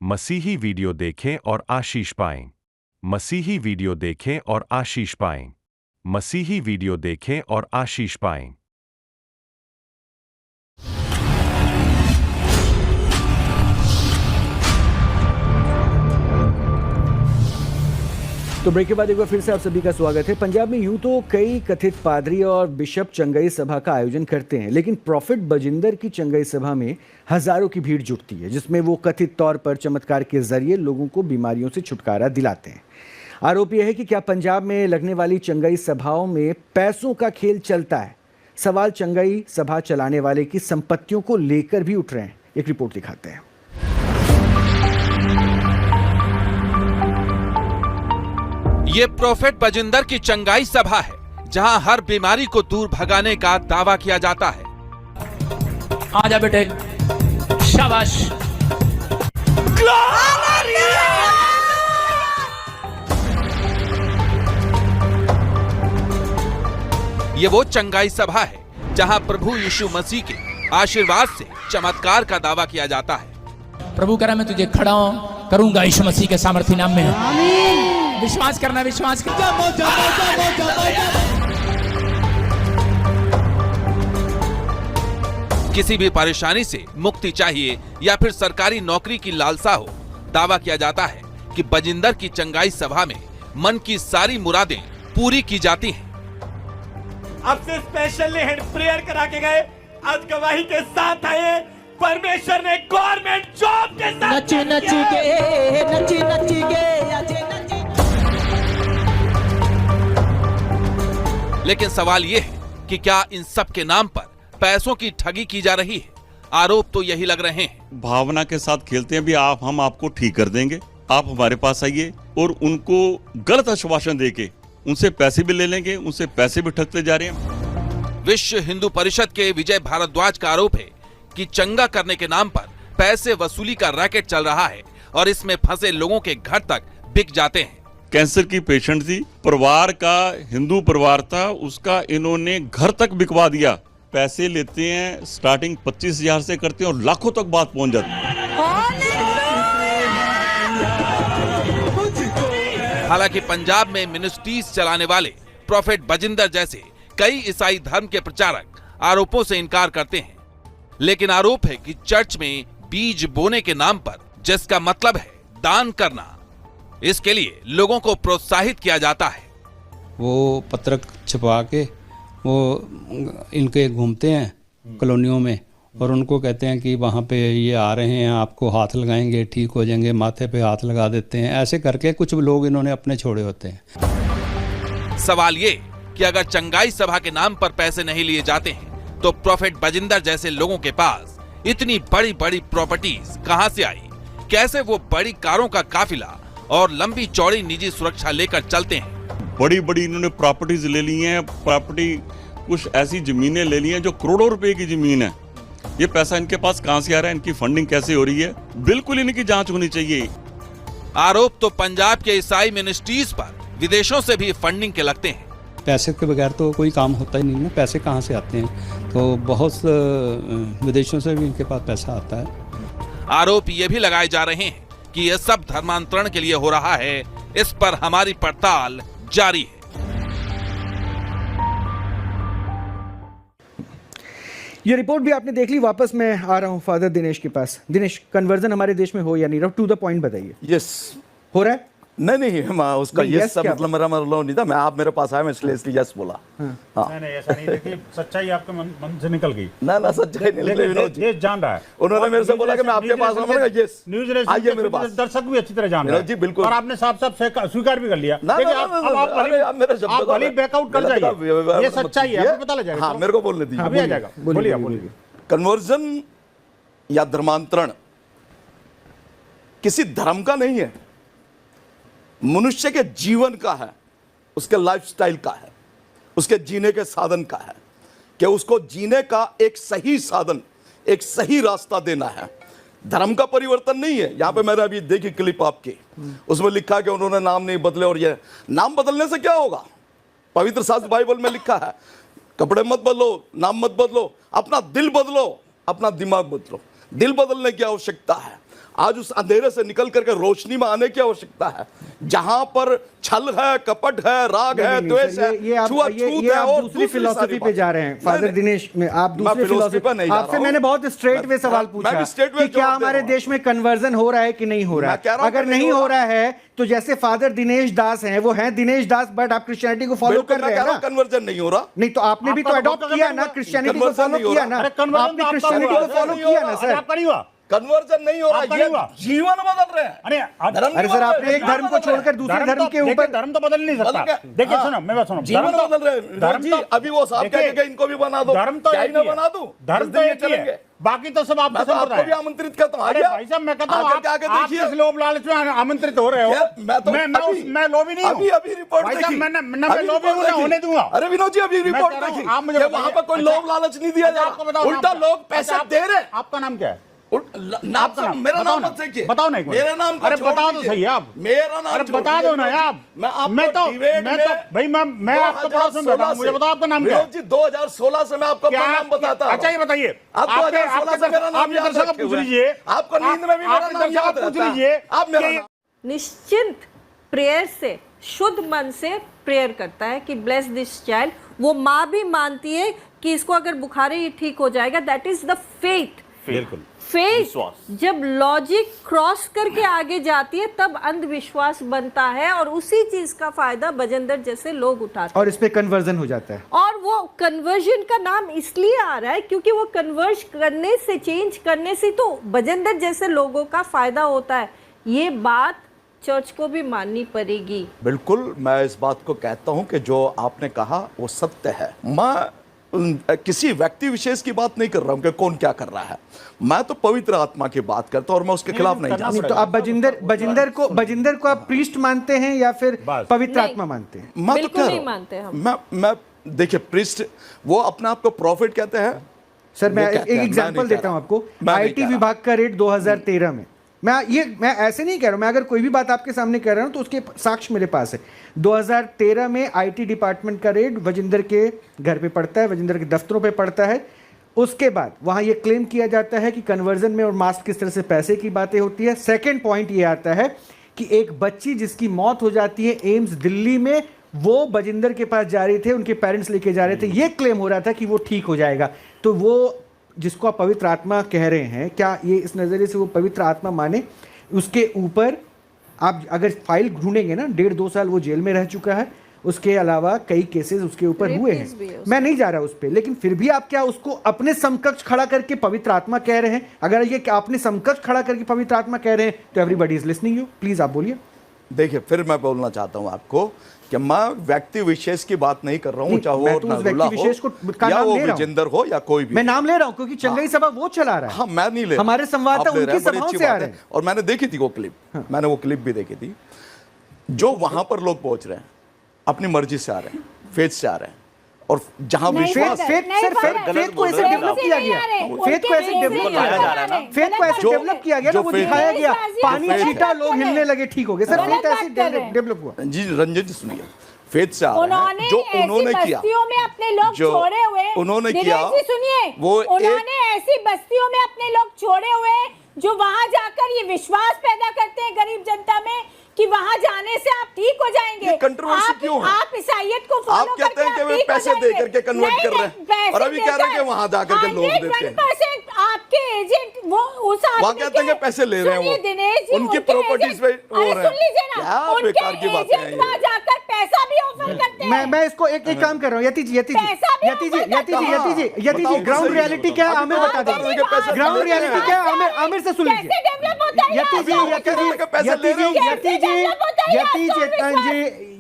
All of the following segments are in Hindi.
मसीही वीडियो देखें और आशीष पाएं। मसीही वीडियो देखें और आशीष पाएं। मसीही वीडियो देखें और आशीष पाएं। तो ब्रेक के बाद एक बार फिर से आप सभी का स्वागत है। पंजाब में यूं तो कई कथित पादरी और बिशप चंगाई सभा का आयोजन करते हैं, लेकिन प्रॉफिट बजिंदर की चंगाई सभा में हजारों की भीड़ जुटती है, जिसमें वो कथित तौर पर चमत्कार के जरिए लोगों को बीमारियों से छुटकारा दिलाते हैं। आरोप यह है कि क्या पंजाब में लगने वाली चंगाई सभाओं में पैसों का खेल चलता है। सवाल चंगाई सभा चलाने वाले की संपत्तियों को लेकर भी उठ रहे हैं। एक रिपोर्ट दिखाते हैं। ये प्रॉफिट बजिंदर की चंगाई सभा है, जहां हर बीमारी को दूर भगाने का दावा किया जाता है। आजा बेटे, शाबाश। ये वो चंगाई सभा है जहां प्रभु यीशु मसीह के आशीर्वाद से चमत्कार का दावा किया जाता है। प्रभु कह रहा मैं तुझे खड़ा करूंगा यीशु मसीह के सामर्थ्य नाम में। आमीन। विश्वास करना, विश्वास करना। किसी भी परेशानी से मुक्ति चाहिए या फिर सरकारी नौकरी की लालसा हो, दावा किया जाता है कि बजिंदर की चंगाई सभा में मन की सारी मुरादें पूरी की जाती हैं। आपसे स्पेशली हेड प्रेयर करा के गए, आज गवाही के साथ आए। परमेश्वर ने गवर्नमेंट जॉब के साथ लेकिन सवाल ये है कि क्या इन सब के नाम पर पैसों की ठगी की जा रही है। आरोप तो यही लग रहे हैं। भावना के साथ खेलते हैं भी, हम आपको ठीक कर देंगे, आप हमारे पास आइए, और उनको गलत आश्वासन देके उनसे पैसे भी ले लेंगे, उनसे पैसे भी ठगते जा रहे हैं। विश्व हिंदू परिषद के विजय भारद्वाज का आरोप है कि चंगा करने के नाम पर पैसे वसूली का रैकेट चल रहा है और इसमें फंसे लोगों के घर तक बिक जाते हैं। कैंसर की पेशेंट थी, परिवार का हिंदू परिवार था, उसका इन्होंने घर तक बिकवा दिया। पैसे लेते हैं, स्टार्टिंग 25,000 से करते हैं और लाखों तक बात पहुंच जाती है। हालांकि पंजाब में मिनिस्ट्रीज चलाने वाले प्रॉफिट बजिंदर जैसे कई ईसाई धर्म के प्रचारक आरोपों से इनकार करते हैं, लेकिन आरोप है कि चर्च में बीज बोने के नाम पर, जिसका मतलब है दान करना, इसके लिए लोगों को प्रोत्साहित किया जाता है। वो पत्रक छपवा के वो इनके घूमते हैं कॉलोनियों में और उनको कहते हैं कि वहाँ पे ये आ रहे हैं, आपको हाथ लगाएंगे, ठीक हो जाएंगे, माथे पे हाथ लगा देते हैं। ऐसे करके कुछ लोग इन्होंने अपने छोड़े होते हैं। सवाल ये कि अगर चंगाई सभा के नाम पर पैसे नहीं लिए जाते हैं तो प्रॉफिट बजिंदर जैसे लोगों के पास इतनी बड़ी बड़ी प्रॉपर्टीज कहां से आई। कैसे वो बड़ी कारों का काफिला और लंबी चौड़ी निजी सुरक्षा लेकर चलते हैं। बड़ी बड़ी इन्होंने प्रॉपर्टीज ले ली हैं, प्रॉपर्टी कुछ ऐसी जमीनें ले ली हैं जो करोड़ों रुपए की जमीन है। ये पैसा इनके पास कहां से आ रहा है, इनकी फंडिंग कैसे हो रही है, बिल्कुल इनकी जांच होनी चाहिए। आरोप तो पंजाब के ईसाई मिनिस्ट्रीज पर विदेशों से भी फंडिंग के लगते हैं। पैसे के बगैर तो कोई काम होता ही नहीं है। पैसे कहाँ से आते हैं? तो बहुत विदेशों से भी इनके पास पैसा आता है। आरोप ये भी लगाए जा रहे हैं कि यह सब धर्मांतरण के लिए हो रहा है। इस पर हमारी पड़ताल जारी है। ये रिपोर्ट भी आपने देख ली। वापस मैं आ रहा हूं फादर दिनेश के पास। दिनेश, कन्वर्जन हमारे देश में हो या नहीं, टू द पॉइंट बताइए। यस हो रहा है? नहीं उसका यस क्या मतलब मेरा नहीं था। मैं आप मेरे पास आया, मैं इसलिए यस बोला। नहीं ऐसा नहीं। देखिए सच्चाई आपके मन से निकल गई। ना सच्चाई नहीं, ये जान रहा है। उन्होंने मेरे से बोला कि मैं आपके पास आऊंगा। यस, न्यूज आइए मेरे पास। दर्शक भी अच्छी तरह जान रहे हैं जी, बिल्कुल। और आपने साफ स्वीकार भी कर लिया। आप भले बैकआउट कर जाइए, ये सच्चाई है, आपको पता लग जाएगा। हाँ, मेरे को बोलने दीजिए। अभी आ जाएगा। बोलिए। कन्वर्जन या धर्मांतरण किसी धर्म का नहीं है, मनुष्य के जीवन का है, उसके लाइफस्टाइल का है, उसके जीने के साधन का है, कि उसको जीने का एक सही साधन, एक सही रास्ता देना है। धर्म का परिवर्तन नहीं है। यहां पे मैंने अभी देखी क्लिप आपकी, उसमें लिखा कि उन्होंने नाम नहीं बदले, और ये नाम बदलने से क्या होगा? पवित्र शास्त्र बाइबल में लिखा है, कपड़े मत बदलो, नाम मत बदलो, अपना दिल बदलो, अपना दिमाग बदलो। दिल बदलने की आवश्यकता है। आज उस अंधेरे से निकल करके रोशनी में आने की आवश्यकता है। जहां पर छल है, कपट है, राग है, द्वेष है, छुआछूत है और दूसरी फिलॉसफी पे जा रहे हैं फादर दिनेश में। आप दूसरी फिलॉसफी पर नहीं जा रहा हूं। आपसे मैंने बहुत स्ट्रेट वे सवाल पूछा कि क्या हमारे देश में कन्वर्जन हो रहा है कि नहीं हो रहा है। अगर नहीं हो रहा है तो जैसे फादर दिनेश दास हैं, वो हैं दिनेश दास, बट आप क्रिश्चियनिटी को फॉलो कर रहे हैं ना। कन्वर्जन नहीं हो रहा। नहीं तो आपने भी तो अडॉप्ट किया ना, क्रिश्चियनिटी को फॉलो किया ना, आपने क्रिश्चियनिटी को फॉलो किया ना सर। आपका नहीं हुआ, कन्वर्जन नहीं हो रहा, ये जीवन बदल रहे हैं। अरे सर, आपने एक धर्म को छोड़कर दूसरे धर्म के ऊपर धर्म तो बदल नहीं सकता। देखिए सुनो, मैं बात सुनो, जीवन बदल रहे हैं। अभी वो साहब कहेंगे इनको भी बना दो, धर्म तो बना दूं, धर्म तो एक ही है, बाकी तो सब आपका संप्रदाय है। आपको भी आमंत्रित करता हूं। अरे भाई साहब, मैं कहता हूं आप इस लोभ लालच में आमंत्रित हो रहे हो। मैं लोभी नहीं हूं। अभी रिपोर्ट देखी, मैं लोभी हूं, होने दूंगा। अरे विनोद जी, अभी रिपोर्ट देखी, वहां पर कोई लोभ लालच नहीं दिया जा रहा, उल्टा लोग पैसे दे रहे हैं। आपका नाम क्या है? मेरा नाम मत देखिए, बताओ ना, मेरा नाम। अरे बताओ तो सही आप, मेरा नाम। अरे बता दो ना आप। मैं तो भाई मैं आपको पड़ोसन बैठा हूं, मुझे बताओ आपका नाम क्या है? जी 2016 से मैं आपको अपना नाम बताता हूं। अच्छा ये बताइए, आप 2016 से मेरा नाम याद रखे पूछ लीजिए, आपको नींद में भी मेरा नाम याद पूछ लीजिए। आप मेरा निश्चिंत प्रेयर से, शुद्ध मन से प्रेयर करता है कि ब्लेस दिस चाइल्ड। वो माँ भी मानती है कि इसको अगर बुखार है ये ठीक हो जाएगा। That is the faith. बिल्कुल, फेथ जब लॉजिक क्रॉस करके आगे जाती है तब अंधविश्वास बनता है, और उसी चीज का फायदा बजेंद्र जैसे लोग उठाते हैं और इस पे कन्वर्जन हो जाता है। और वो कन्वर्जन का नाम इसलिए आ रहा है क्योंकि वो कन्वर्ज करने से, चेंज करने से तो बजेंद्र जैसे लोगों का फायदा होता है। ये बात चर्च को भी माननी पड़ेगी। बिल्कुल, मैं इस बात को कहता हूं कि जो आपने कहा वो सत्य है। मैं किसी व्यक्ति विशेष की बात नहीं कर रहा हूं कि कौन क्या कर रहा है। मैं तो पवित्र आत्मा की बात करता हूं और मैं उसके खिलाफ नहीं जा सकता। तो आप बजिंदर को आप प्रीस्ट मानते हैं या फिर पवित्र आत्मा मानते हैं? मैं तो कह नहीं रहा मानते हम। मैं देखिए, प्रिस्ट वो अपने आप को प्रॉफिट कहते हैं। सर मैं एक एग्जांपल देता हूं आपको। आईटी विभाग का रेट 2013 में, मैं ऐसे नहीं कह रहा हूं, मैं अगर कोई भी बात आपके सामने कह रहा हूं तो उसके साक्ष्य मेरे पास है। 2013 में आईटी डिपार्टमेंट का रेट वजिंदर के घर पे पड़ता है, वजिंदर के दफ्तरों पे पड़ता है। उसके बाद वहां ये क्लेम किया जाता है कि कन्वर्जन में और मास्क किस तरह से पैसे की बातें होती है। सेकेंड पॉइंट ये आता है कि एक बच्ची जिसकी मौत हो जाती है एम्स दिल्ली में, वो बजिंदर के पास जा रहे थे, उनके पेरेंट्स लेके जा रहे थे, ये क्लेम हो रहा था कि वो ठीक हो जाएगा। तो वो जिसको आप पवित्र आत्मा कह रहे हैं, क्या ये इस नज़रिए से वो पवित्र आत्मा माने? उसके ऊपर आप अगर फाइल ढूंढेंगे ना, 1.5-2 साल वो जेल में रह चुका है, उसके अलावा कई केसेस उसके ऊपर हुए हैं। मैं नहीं जा रहा उस पर, लेकिन फिर भी आप क्या उसको अपने समकक्ष खड़ा करके पवित्र आत्मा कह रहे हैं? अगर ये आपने समकक्ष खड़ा करके पवित्र आत्मा कह रहे हैं तो everybody is listening you. Please आप बोलिए। देखिए, फिर मैं बोलना चाहता हूं आपको कि मैं व्यक्ति विशेष की बात नहीं कर रहा हूं, चाहे वो नगुला हो या वो विजेंदर हो या कोई भी। मैं नाम ले रहा हूं क्योंकि चंगई सभा वो चला रहा है। हाँ, मैं नहीं ले रहा, हमारे संवाददाता उनकी सभाओं से आ रहे हैं। और मैंने देखी थी वो क्लिप, मैंने वो क्लिप भी देखी थी। जो वहां पर लोग पहुंच रहे हैं अपनी मर्जी से आ रहे हैं, फेथ से आ रहे हैं, और जहां विश्वास फेथ को ऐसे डेवलप किया गया, फेथ को ऐसे डेवलप किया गया ना, वो दिखाया गया, पानी छीटा लोग हिलने लगे, ठीक हो गए। सर फेथ ऐसे डेवलप हुआ। जी रंजन जी सुनिए, फेथ से आ रहे हैं, जो उन्होंने किया, में अपने लोग छोड़े हुए, उन्होंने किया, सुनिए, वो उन्होंने ऐसी बस्तियों में अपने लोग छोड़े हुए जो वहां जाकर ये विश्वास पैदा करते हैं गरीब जनता में कि वहां जाने से आप ठीक हो जाएंगे। कंट्रोवर्सी क्यों है? आप ईसाइयत को फॉलो आप कहते हैं कि वे पैसे दे करके कन्वर्ट कर रहे हैं, और अभी कह रहे हैं कि वहां जाकर के लोग देते हैं। आपके एजेंट वो उस वहां कहते हैं कि पैसे ले रहे हैं, वो उनकी प्रॉपर्टीज पे हो रहे हैं। क्या बेकार की बातें हैं ये। वहां जाकर पैसा भी ऑफर करते हैं। मैं इसको एक काम कर रहा हूँ। यति जी ग्राउंड रियलिटी क्या है आमिर बता देंगे। ग्राउंड रियलिटी क्या है आमिर से सुन लीजिए।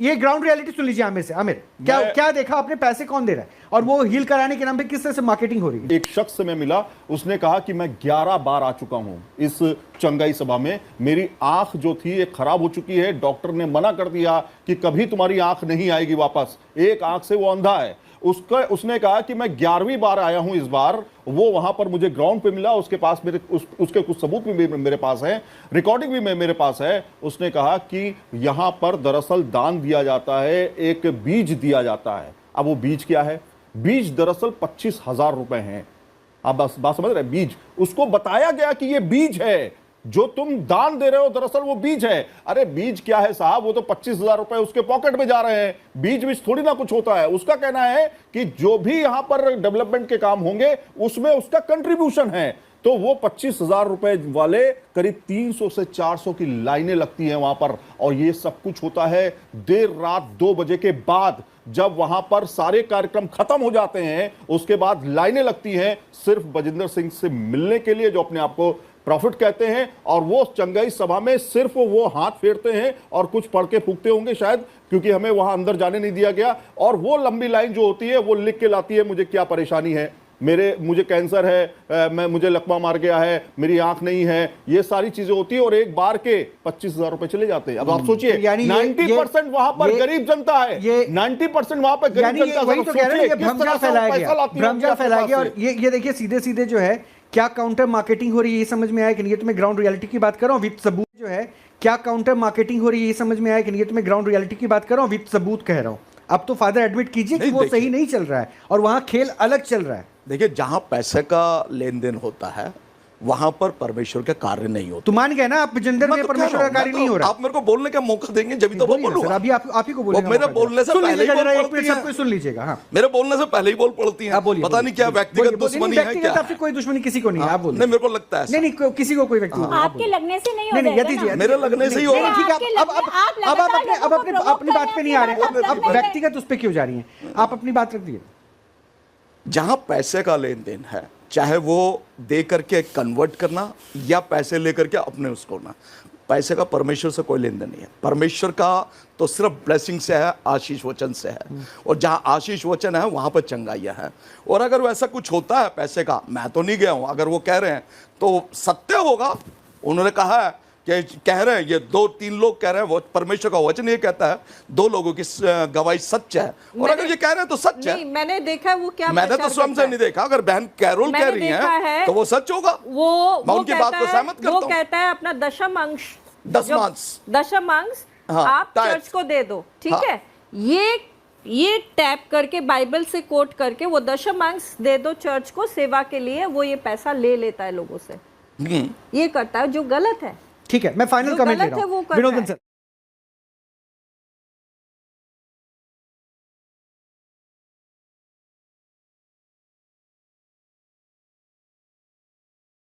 ये ग्राउंड रियलिटी सुन लीजिए आमिर से। आमिर, क्या देखा आपने? पैसे कौन दे रहा है और वो हील कराने के नाम पे किस तरह से मार्केटिंग हो रही है? एक शख्स से मैं मिला, उसने कहा कि मैं 11 बार आ चुका हूं इस चंगाई सभा में, मेरी आंख जो थी एक खराब हो चुकी है, डॉक्टर ने मना कर दिया कि कभी तुम्हारी आंख नहीं आएगी वापस, एक आंख से वो अंधा है। उसने कहा कि मैं 11वीं बार आया हूं इस बार। वो वहां पर मुझे ग्राउंड पे मिला, उसके पास उसके कुछ सबूत भी मेरे पास है, रिकॉर्डिंग भी मेरे पास है। उसने कहा कि यहां पर दरअसल दान दिया जाता है, एक बीज दिया जाता है। अब वो बीज क्या है? बीज दरअसल 25,000 रुपए हैं। आप बात समझ रहे हैं? बीज, उसको बताया गया कि ये बीज है, जो तुम दान दे रहे हो दरअसल वो बीज है। अरे बीज क्या है साहब, वो तो 25,000 रुपए उसके पॉकेट में जा रहे हैं, बीज बीज थोड़ी ना कुछ होता है। उसका कहना है कि जो भी यहां पर डेवलपमेंट के काम होंगे उसमें उसका कंट्रीब्यूशन है। तो वो 25,000 रुपए वाले करीब 300 से 400 की लाइनें लगती हैं वहां पर, और ये सब कुछ होता है देर रात 2 बजे के बाद, जब वहां पर सारे कार्यक्रम खत्म हो जाते हैं। उसके बाद लाइनें लगती हैं सिर्फ बजिंदर सिंह से मिलने के लिए, जो अपने आप को प्रॉफिट कहते हैं, और वो चंगाई सभा में सिर्फ वो हाथ फेरते हैं और कुछ पढ़ के फूकते होंगे शायद, क्योंकि हमें वहां अंदर जाने नहीं दिया गया। और वो लंबी लाइन जो होती है वो लिख के लाती है मुझे क्या परेशानी है, मुझे कैंसर है, मुझे लकवा मार गया है, मेरी आंख नहीं है, ये सारी चीजें होती है, और एक बार के 25,000 रुपए चले जाते हैं। अब आप सोचिए 90% वहां पर गरीब जनता है, 90% वहां पर गरीब जनता। वही तो कह रहे हैं, ये भ्रमजल फैलाया गया। और ये देखिए सीधे सीधे जो है क्या काउंटर मार्केटिंग हो रही है ये समझ में आया कि नहीं। तो मैं ग्राउंड रियलिटी की बात कर रहा हूँ विद सबूत जो है, क्या काउंटर मार्केटिंग हो रही है ये समझ में आया कि नहीं। तो मैं ग्राउंड रियलिटी की बात कर रहा हूँ विद सबूत कह रहा हूँ। अब तो फादर एडमिट कीजिए कि वो सही नहीं चल रहा है और वहां खेल अलग चल रहा है। देखिए जहां पैसे का लेन देन होता है वहां पर परमेश्वर का कार्य नहीं होता। तो मान गए ना आप जिंदर में परमेश्वर का कार्य नहीं हो रहा। आप मेरे को बोलने का मौका देंगे जब तो वो बोलूंगा। अभी आप ही को बोलेंगे। मेरे बोलने से पहले ही सबको सुन लीजिएगा। हाँ, मेरे बोलने से पहले ही बोल पड़ती हैं। पता नहीं क्या व्यक्तिगत दुश्मनी है क्या। आपसे कोई दुश्मनी किसी को नहीं है। आप बोलिए। नहीं, मेरे को लगता है नहीं किसी को कोई व्यक्ति आपके लगने से नहीं हो जाएगा। मेरे लगने से ही हो रहा है। ठीक है, अब अपनी बात पे नहीं आ रहे हैं। अब व्यक्तिगत उस पे क्यों जा रही हैं आप? अपनी बात रख दिए। जहां पैसे का लेन देन है, चाहे वो दे करके कन्वर्ट करना या पैसे लेकर के अपने उसको ना, पैसे का परमेश्वर से कोई लेन देन नहीं है। परमेश्वर का तो सिर्फ ब्लेसिंग से है, आशीष वचन से है, और जहां आशीष वचन है वहां पर चंगाइयां है। और अगर वैसा कुछ होता है पैसे का, मैं तो नहीं गया हूं, अगर वो कह रहे हैं तो सत्य होगा। उन्होंने कहा है कि कह रहे हैं, ये 2-3 लोग कह रहे हैं, वो परमेश्वर का वचन ये कहता है 2 लोगों की गवाही सच है। और अगर ये कह रहे हैं तो सच है। मैंने देखा वो क्या, मैंने तो स्वयं से नहीं देखा। अगर बहन कैरोल कह रही है तो वो सच होगा। मैं उनकी बात को सहमत करता हूं। वो कहता है अपना दशमांश हाँ, आप चर्च को दे दो, ठीक हाँ, है। ये टैप करके बाइबल से कोट करके वो दशमांश दे दो चर्च को सेवा के लिए, वो ये पैसा ले लेता है लोगों से। ये करता है जो गलत है। ठीक है, मैं फाइनल कमेंट ले रहा हूं। विनोदन सर।